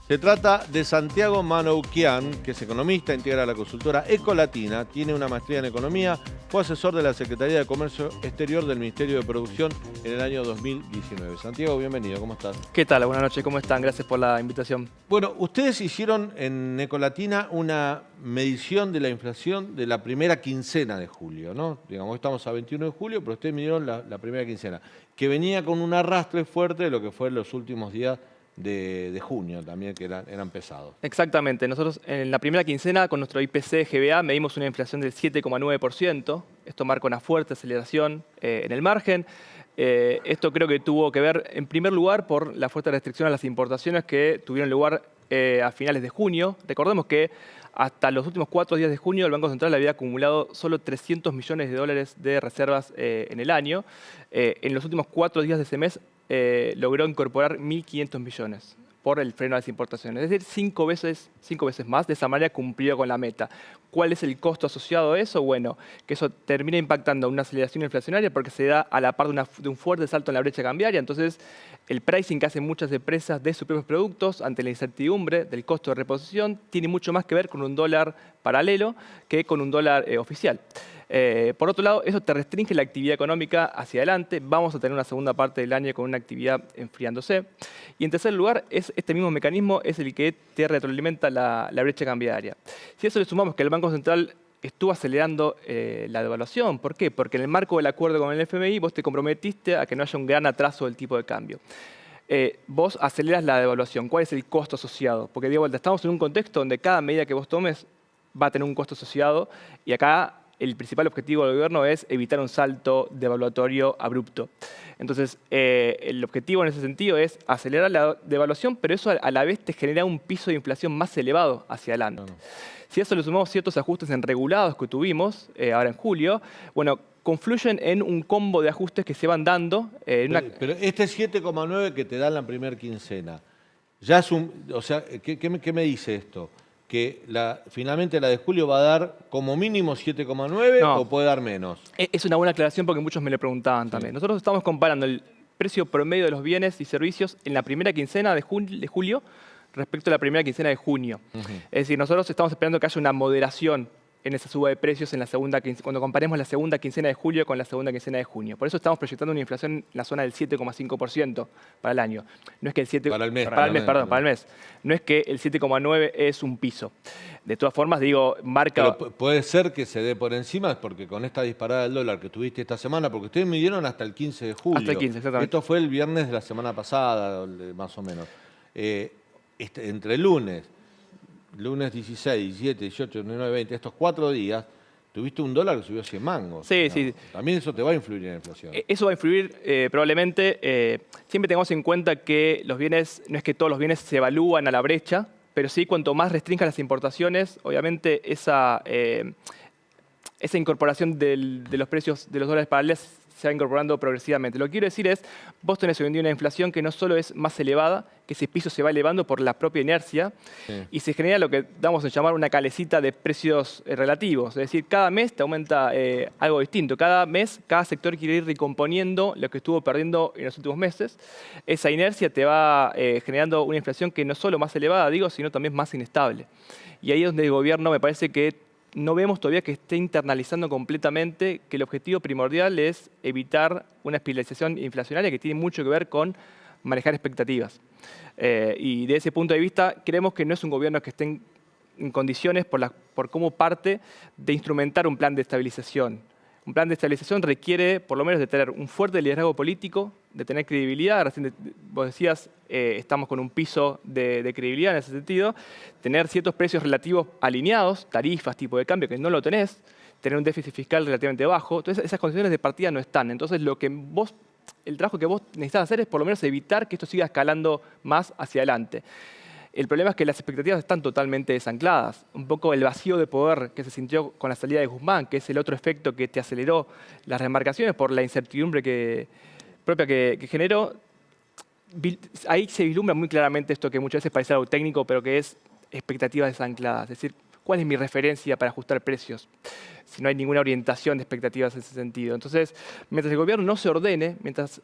Se trata de Santiago Manoukian, que es economista, integra la consultora Ecolatina, tiene una maestría en economía, fue asesor de la Secretaría de Comercio Exterior del Ministerio de Producción en el año 2019. Santiago, bienvenido, ¿cómo estás? ¿Qué tal? Buenas noches, ¿cómo están? Gracias por la invitación. Bueno, ustedes hicieron en Ecolatina una medición de la inflación de la primera quincena de julio, ¿no? Digamos, estamos a 21 de julio, pero ustedes midieron la primera quincena, que venía con un arrastre fuerte de lo que fue los últimos días de junio también, que eran pesados. Exactamente. Nosotros en la primera quincena con nuestro IPC-GBA medimos una inflación del 7,9%. Esto marca una fuerte aceleración en el margen. Esto creo que tuvo que ver, en primer lugar, por la fuerte restricción a las importaciones que tuvieron lugar a finales de junio. Recordemos que hasta los últimos 4 días de junio el Banco Central había acumulado solo 300 millones de dólares de reservas en el año. En los últimos 4 días de ese mes logró incorporar 1.500 millones por el freno a las importaciones. Es decir, 5 veces más. De esa manera cumplió con la meta. ¿Cuál es el costo asociado a eso? Bueno, que eso termina impactando una aceleración inflacionaria porque se da a la par de un fuerte salto en la brecha cambiaria. Entonces, el pricing que hacen muchas empresas de sus propios productos ante la incertidumbre del costo de reposición tiene mucho más que ver con un dólar paralelo que con un dólar oficial. Por otro lado, eso te restringe la actividad económica hacia adelante. Vamos a tener una segunda parte del año con una actividad enfriándose. Y en tercer lugar, este mismo mecanismo es el que te retroalimenta la brecha cambiaria. Si a eso le sumamos que el Banco Central estuvo acelerando la devaluación. ¿Por qué? Porque en el marco del acuerdo con el FMI vos te comprometiste a que no haya un gran atraso del tipo de cambio. Vos aceleras la devaluación. ¿Cuál es el costo asociado? Porque, de vuelta, estamos en un contexto donde cada medida que vos tomes va a tener un costo asociado y acá el principal objetivo del gobierno es evitar un salto devaluatorio abrupto. Entonces, el objetivo en ese sentido es acelerar la devaluación, pero eso a la vez te genera un piso de inflación más elevado hacia adelante. No. Si a eso le sumamos ciertos ajustes en regulados que tuvimos ahora en julio, bueno, confluyen en un combo de ajustes que se van dando. Pero este 7,9 que te dan la primera quincena, ya es un... O sea, ¿qué me dice esto? ¿Que finalmente la de julio va a dar como mínimo 7,9 no, o puede dar menos? Es una buena aclaración porque muchos me lo preguntaban también. Nosotros estamos comparando el precio promedio de los bienes y servicios en la primera quincena de julio respecto a la primera quincena de junio. Es decir, nosotros estamos esperando que haya una moderación en esa suba de precios en la segunda cuando comparemos la segunda quincena de julio con la segunda quincena de junio. Por eso estamos proyectando una inflación en la zona del 7,5% para el año. No es que el 7, para el mes. Para el mes. No es que el 7,9 es un piso. De todas formas, digo, marca... Pero puede ser que se dé por encima, porque con esta disparada del dólar que tuviste esta semana, porque ustedes midieron hasta el 15 de julio. Hasta el 15, exactamente. Esto fue el viernes de la semana pasada, más o menos. Entre lunes 16, 17, 18, 19, 20, estos 4 días, tuviste un dólar que subió 100 mangos. Sí, ¿no? sí. También eso te va a influir en la inflación. Eso va a influir probablemente. Siempre tengamos en cuenta que los bienes, no es que todos los bienes se evalúan a la brecha, pero sí cuanto más restrinjan las importaciones, obviamente esa incorporación de los precios de los dólares paralelos se va incorporando progresivamente. Lo que quiero decir es, vos tenés hoy en día una inflación que no solo es más elevada, que ese piso se va elevando por la propia inercia, y se genera lo que damos a llamar una calecita de precios relativos. Es decir, cada mes te aumenta algo distinto. Cada mes, cada sector quiere ir recomponiendo lo que estuvo perdiendo en los últimos meses. Esa inercia te va generando una inflación que no es solo más elevada, sino también más inestable. Y ahí es donde el gobierno me parece que no vemos todavía que esté internalizando completamente que el objetivo primordial es evitar una espiralización inflacionaria que tiene mucho que ver con manejar expectativas. Y de ese punto de vista, creemos que no es un gobierno que esté en condiciones por cómo parte de instrumentar un plan de estabilización. Un plan de estabilización requiere, por lo menos, de tener un fuerte liderazgo político, de tener credibilidad. Recién vos decías, estamos con un piso de credibilidad en ese sentido. Tener ciertos precios relativos alineados, tarifas, tipo de cambio, que no lo tenés. Tener un déficit fiscal relativamente bajo. Entonces, esas condiciones de partida no están. Entonces, el trabajo que vos necesitas hacer es, por lo menos, evitar que esto siga escalando más hacia adelante. El problema es que las expectativas están totalmente desancladas. Un poco el vacío de poder que se sintió con la salida de Guzmán, que es el otro efecto que te aceleró las remarcaciones por la incertidumbre propia que generó. Ahí se vislumbra muy claramente esto que muchas veces parece algo técnico, pero que es expectativas desancladas. Es decir, ¿cuál es mi referencia para ajustar precios? Si no hay ninguna orientación de expectativas en ese sentido. Entonces, mientras el gobierno no se ordene, mientras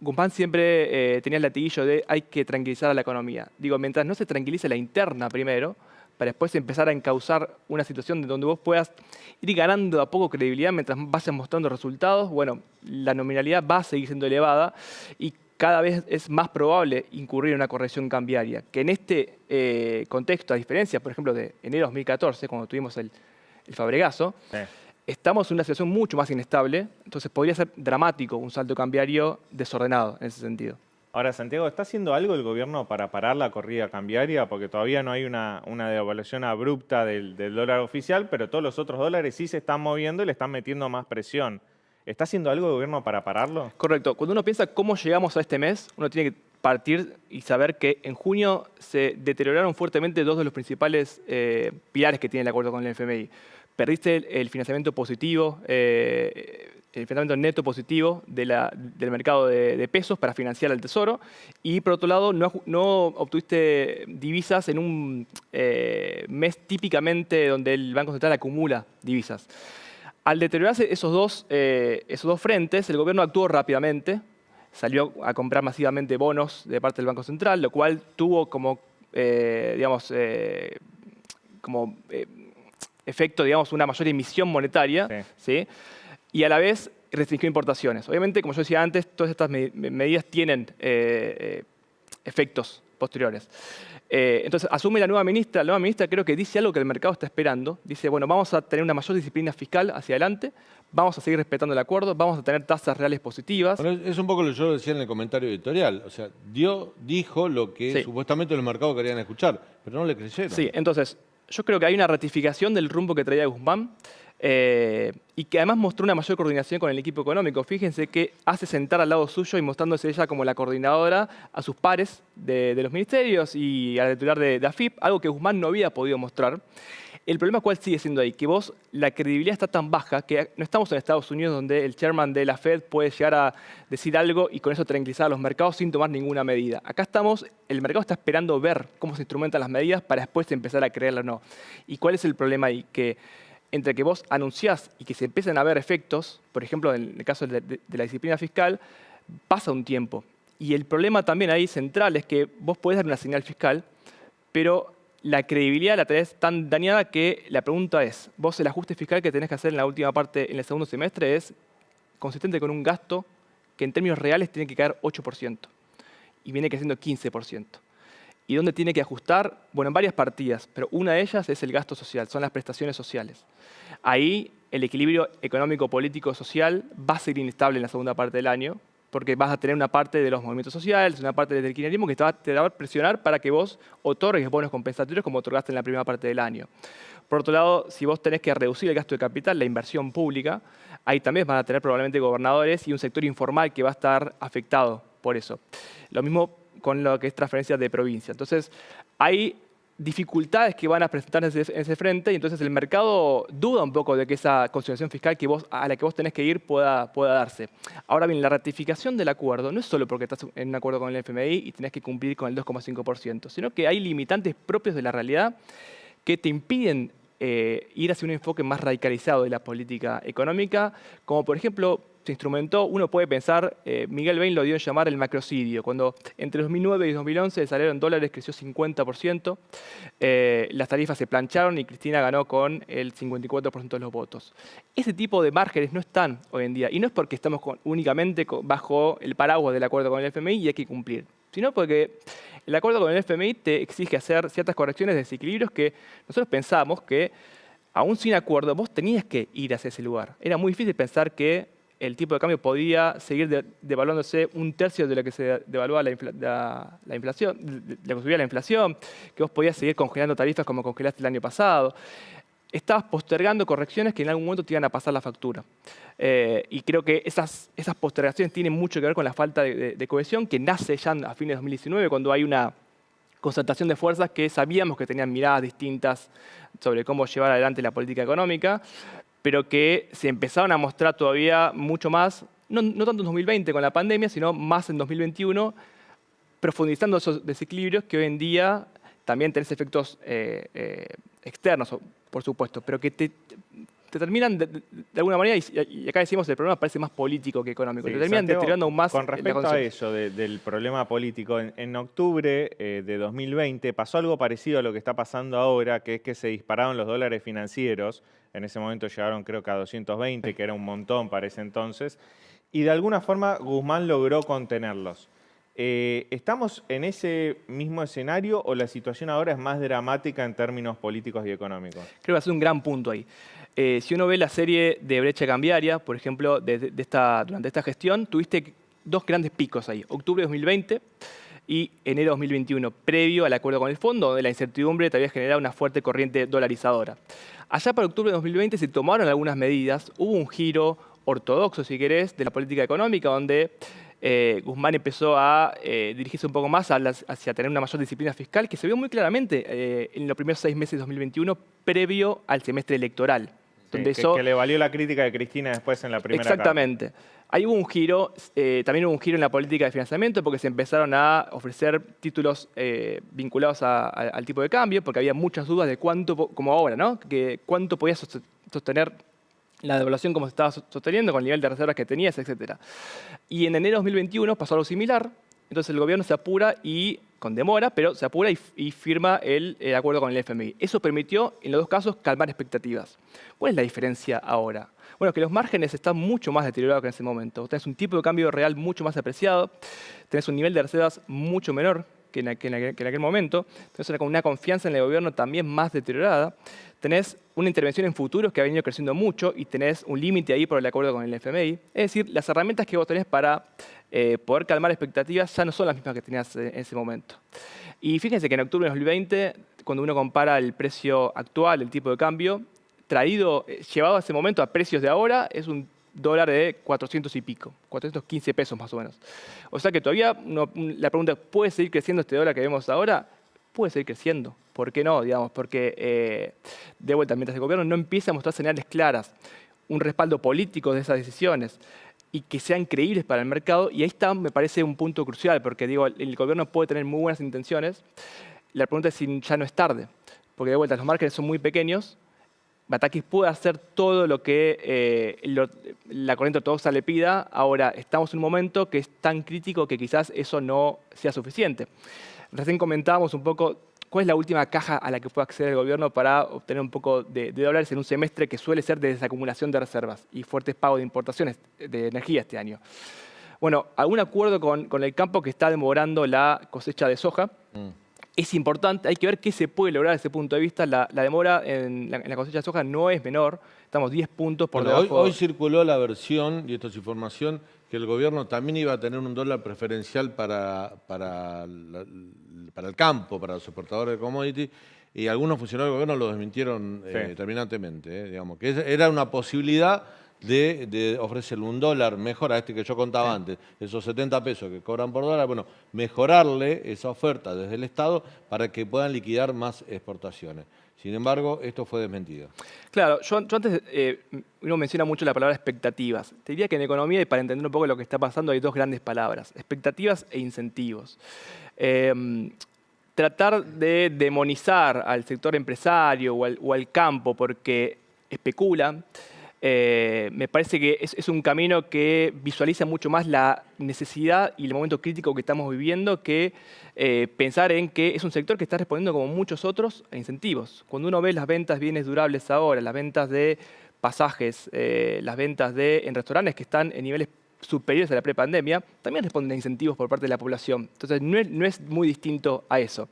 Guzmán siempre tenía el latiguillo de hay que tranquilizar a la economía. Digo, mientras no se tranquilice la interna primero, para después empezar a encauzar una situación de donde vos puedas ir ganando a poco credibilidad mientras vas mostrando resultados, bueno, la nominalidad va a seguir siendo elevada y cada vez es más probable incurrir en una corrección cambiaria. Que en este contexto, a diferencia, por ejemplo, de enero de 2014, cuando tuvimos el Fabregazo, Sí. estamos en una situación mucho más inestable, entonces podría ser dramático un salto cambiario desordenado en ese sentido. Ahora, Santiago, ¿está haciendo algo el gobierno para parar la corrida cambiaria? Porque todavía no hay una devaluación abrupta del dólar oficial, pero todos los otros dólares sí se están moviendo y le están metiendo más presión. ¿Está haciendo algo el gobierno para pararlo? Correcto. Cuando uno piensa cómo llegamos a este mes, uno tiene que partir y saber que en junio se deterioraron fuertemente dos de los principales pilares que tiene el acuerdo con el FMI. Perdiste el financiamiento positivo, el financiamiento neto positivo del mercado de pesos para financiar al Tesoro y, por otro lado, no obtuviste divisas en un mes típicamente donde el Banco Central acumula divisas. Al deteriorarse esos dos frentes, el gobierno actuó rápidamente, salió a comprar masivamente bonos de parte del Banco Central, lo cual tuvo como, efecto, digamos, una mayor emisión monetaria, ¿sí? Y a la vez restringió importaciones. Obviamente, como yo decía antes, todas estas medidas tienen efectos posteriores. Entonces, asume la nueva ministra. La nueva ministra creo que dice algo que el mercado está esperando. Dice, bueno, vamos a tener una mayor disciplina fiscal hacia adelante, vamos a seguir respetando el acuerdo, vamos a tener tasas reales positivas. Bueno, es un poco lo que yo decía en el comentario editorial. O sea, dijo lo que Sí. supuestamente los mercados querían escuchar, pero no le creyeron. Sí, entonces, yo creo que hay una ratificación del rumbo que traía Guzmán y que además mostró una mayor coordinación con el equipo económico. Fíjense que hace sentar al lado suyo y mostrándose ella como la coordinadora a sus pares de los ministerios y al titular de AFIP, algo que Guzmán no había podido mostrar. El problema cuál sigue siendo ahí, que la credibilidad está tan baja que no estamos en Estados Unidos donde el chairman de la Fed puede llegar a decir algo y con eso tranquilizar a los mercados sin tomar ninguna medida. Acá el mercado está esperando ver cómo se instrumentan las medidas para después empezar a creerla o no. ¿Y cuál es el problema ahí? Que entre que vos anunciás y que se empiezan a ver efectos, por ejemplo, en el caso de la disciplina fiscal, pasa un tiempo. Y el problema también ahí central es que vos podés dar una señal fiscal, pero la credibilidad la tenés tan dañada que la pregunta es, vos el ajuste fiscal que tenés que hacer en la última parte, en el segundo semestre, es consistente con un gasto que en términos reales tiene que caer 8% y viene creciendo 15%. ¿Y dónde tiene que ajustar? Bueno, en varias partidas, pero una de ellas es el gasto social, son las prestaciones sociales. Ahí el equilibrio económico, político, social va a ser inestable en la segunda parte del año, porque vas a tener una parte de los movimientos sociales, una parte del kirchnerismo que te va a presionar para que vos otorgues bonos compensatorios como otorgaste en la primera parte del año. Por otro lado, si vos tenés que reducir el gasto de capital, la inversión pública, ahí también van a tener probablemente gobernadores y un sector informal que va a estar afectado por eso. Lo mismo con lo que es transferencias de provincia. Entonces, hay dificultades que van a presentar en ese frente y entonces el mercado duda un poco de que esa consolidación fiscal a la que vos tenés que ir pueda darse. Ahora bien, la ratificación del acuerdo no es solo porque estás en un acuerdo con el FMI y tenés que cumplir con el 2,5%, sino que hay limitantes propios de la realidad que te impiden ir hacia un enfoque más radicalizado de la política económica, como por ejemplo se instrumentó, uno puede pensar, Miguel Bain lo dio en llamar el macrocidio, cuando entre 2009 y 2011 el salario en dólares creció 50%, las tarifas se plancharon y Cristina ganó con el 54% de los votos. Ese tipo de márgenes no están hoy en día, y no es porque estamos únicamente bajo el paraguas del acuerdo con el FMI y hay que cumplir, sino porque el acuerdo con el FMI te exige hacer ciertas correcciones de desequilibrios que nosotros pensamos que, aún sin acuerdo, vos tenías que ir hacia ese lugar. Era muy difícil pensar que el tipo de cambio podía seguir devaluándose un tercio de lo que se devalúa la inflación, de lo que subía la inflación, que vos podías seguir congelando tarifas como congelaste el año pasado. Estabas postergando correcciones que en algún momento te iban a pasar la factura. Y creo que esas postergaciones tienen mucho que ver con la falta de cohesión que nace ya a fines de 2019, cuando hay una concentración de fuerzas que sabíamos que tenían miradas distintas sobre cómo llevar adelante la política económica, pero que se empezaron a mostrar todavía mucho más, no tanto en 2020 con la pandemia, sino más en 2021, profundizando esos desequilibrios que hoy en día también tenés efectos externos, por supuesto, pero que te terminan de alguna manera, y acá decimos el problema parece más político que económico, Sí, te terminan Santiago, deteriorando aún más con la respecto a condición. eso del problema político, en octubre de 2020 pasó algo parecido a lo que está pasando ahora, que es que se dispararon los dólares financieros. En ese momento llegaron creo que a 220, que era un montón para ese entonces. Y de alguna forma Guzmán logró contenerlos. ¿Estamos en ese mismo escenario o la situación ahora es más dramática en términos políticos y económicos? Creo que es un gran punto ahí. Si uno ve la serie de brecha cambiaria, por ejemplo, durante esta gestión, tuviste dos grandes picos ahí. Octubre de 2020 y enero de 2021, previo al acuerdo con el fondo, donde la incertidumbre todavía generaba una fuerte corriente dolarizadora. Allá para octubre de 2020 se tomaron algunas medidas, hubo un giro ortodoxo, si querés, de la política económica, donde Guzmán empezó a dirigirse un poco más hacia tener una mayor disciplina fiscal, que se vio muy claramente en los primeros 6 meses de 2021, previo al semestre electoral. Donde Que le valió la crítica de Cristina después en la primera carta. Exactamente. Ahí hubo un giro, también hubo un giro en la política de financiamiento porque se empezaron a ofrecer títulos vinculados al tipo de cambio, porque había muchas dudas de cuánto, como ahora, ¿no? Que cuánto podía sostener la devaluación como se estaba sosteniendo, con el nivel de reservas que tenías, etc. Y en enero de 2021 pasó algo similar, entonces el gobierno se apura y, con demora, pero se apura y firma el acuerdo con el FMI. Eso permitió, en los dos casos, calmar expectativas. ¿Cuál es la diferencia ahora? Bueno, que los márgenes están mucho más deteriorados que en ese momento. Tenés un tipo de cambio real mucho más apreciado, tenés un nivel de reservas mucho menor que en aquel momento, tenés una confianza en el gobierno también más deteriorada, tenés una intervención en futuros que ha venido creciendo mucho y tenés un límite ahí por el acuerdo con el FMI. Es decir, las herramientas que vos tenés para poder calmar expectativas ya no son las mismas que tenías en ese momento. Y fíjense que en octubre de 2020, cuando uno compara el precio actual, el tipo de cambio, llevado a ese momento a precios de ahora, es un dólar de 400 y pico, 415 pesos más o menos. O sea que todavía la pregunta, ¿puede seguir creciendo este dólar que vemos ahora? Puede seguir creciendo. ¿Por qué no? Digamos, porque de vuelta, mientras el gobierno no empiece a mostrar señales claras, un respaldo político de esas decisiones y que sean creíbles para el mercado, y ahí está, me parece, un punto crucial, porque digo, el gobierno puede tener muy buenas intenciones, la pregunta es si ya no es tarde, porque de vuelta, los márgenes son muy pequeños, Batakis puede hacer todo lo que la corriente ortodoxa le pida. Ahora, estamos en un momento que es tan crítico que quizás eso no sea suficiente. Recién comentábamos un poco cuál es la última caja a la que puede acceder el gobierno para obtener un poco de dólares en un semestre que suele ser de desacumulación de reservas y fuertes pagos de importaciones de energía este año. Bueno, algún acuerdo con el campo que está demorando la cosecha de soja. Es importante, hay que ver qué se puede lograr desde ese punto de vista. La demora en la cosecha de soja no es menor, estamos 10 puntos por debajo. Hoy circuló la versión, y esto es información, que el gobierno también iba a tener un dólar preferencial para el campo, para los exportadores de commodity, y algunos funcionarios del gobierno lo desmintieron terminantemente. Digamos, que era una posibilidad de ofrecerle un dólar mejor a este que yo contaba antes, esos 70 pesos que cobran por dólar, bueno, mejorarle esa oferta desde el Estado para que puedan liquidar más exportaciones. Sin embargo, esto fue desmentido. Claro, yo antes, uno menciona mucho la palabra expectativas. Te diría que en economía, y para entender un poco lo que está pasando, hay dos grandes palabras, expectativas e incentivos. Tratar de demonizar al sector empresario o al campo porque especula, me parece que es un camino que visualiza mucho más la necesidad y el momento crítico que estamos viviendo que pensar en que es un sector que está respondiendo como muchos otros a incentivos. Cuando uno ve las ventas de bienes durables ahora, las ventas de pasajes, las ventas en restaurantes que están en niveles superiores a la prepandemia, también responden a incentivos por parte de la población. Entonces no es muy distinto a eso.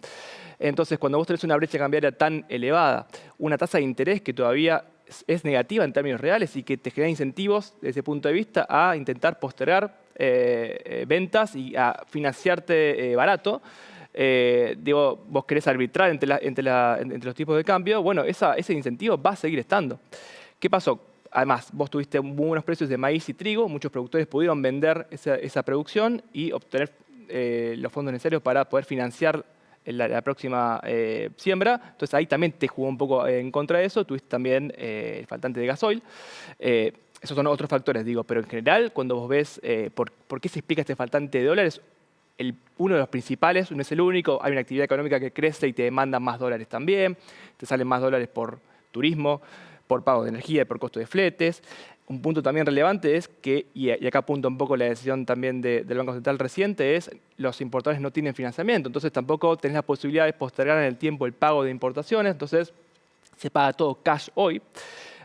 Entonces cuando vos tenés una brecha cambiaria tan elevada, una tasa de interés que todavía es negativa en términos reales y que te genera incentivos desde ese punto de vista a intentar postergar ventas y a financiarte barato. Vos querés arbitrar entre los tipos de cambio, bueno, ese incentivo va a seguir estando. ¿Qué pasó? Además, vos tuviste muy buenos precios de maíz y trigo, muchos productores pudieron vender esa producción y obtener los fondos necesarios para poder financiar la próxima siembra. Entonces ahí también te jugó un poco en contra de eso. Tuviste también el faltante de gasoil. Esos son otros factores, digo. Pero en general, cuando vos ves por qué se explica este faltante de dólares, uno de los principales, no es el único, hay una actividad económica que crece y te demanda más dólares también. Te salen más dólares por turismo, por pago de energía y por costo de fletes. Un punto también relevante es que, y acá apunta un poco la decisión también del Banco Central reciente, es los importadores no tienen financiamiento, entonces tampoco tenés la posibilidad de postergar en el tiempo el pago de importaciones, entonces se paga todo cash hoy.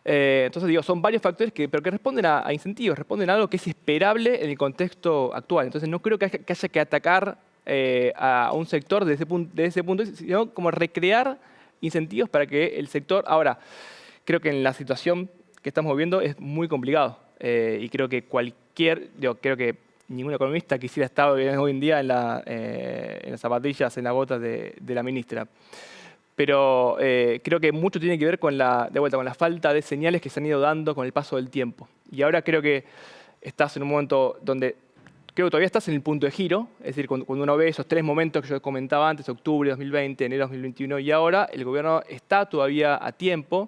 Entonces, digo, son varios factores pero que responden a incentivos, responden a algo que es esperable en el contexto actual. Entonces, no creo que haya que atacar a un sector desde ese punto, sino como recrear incentivos para que el sector... Ahora, creo que en la situación que estamos viviendo es muy complicado y creo que creo que ningún economista quisiera estar hoy en día en las zapatillas, en las botas de la ministra. Pero creo que mucho tiene que ver con la falta de señales que se han ido dando con el paso del tiempo. Y ahora creo que estás en un momento donde creo que todavía estás en el punto de giro, es decir, cuando uno ve esos 3 momentos que yo comentaba antes, octubre de 2020, enero de 2021 y ahora, el gobierno está todavía a tiempo.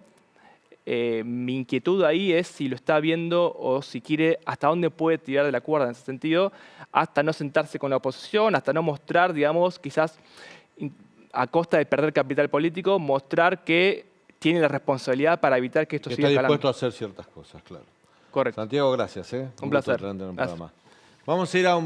Mi inquietud ahí es si lo está viendo o si quiere, hasta dónde puede tirar de la cuerda en ese sentido, hasta no sentarse con la oposición, hasta no mostrar, digamos, quizás a costa de perder capital político, mostrar que tiene la responsabilidad para evitar que esto siga escalando. Está dispuesto a hacer ciertas cosas, claro. Correcto. Santiago, gracias. Un placer. Gusto tenerte en el Gracias. programa. Vamos a ir a un breve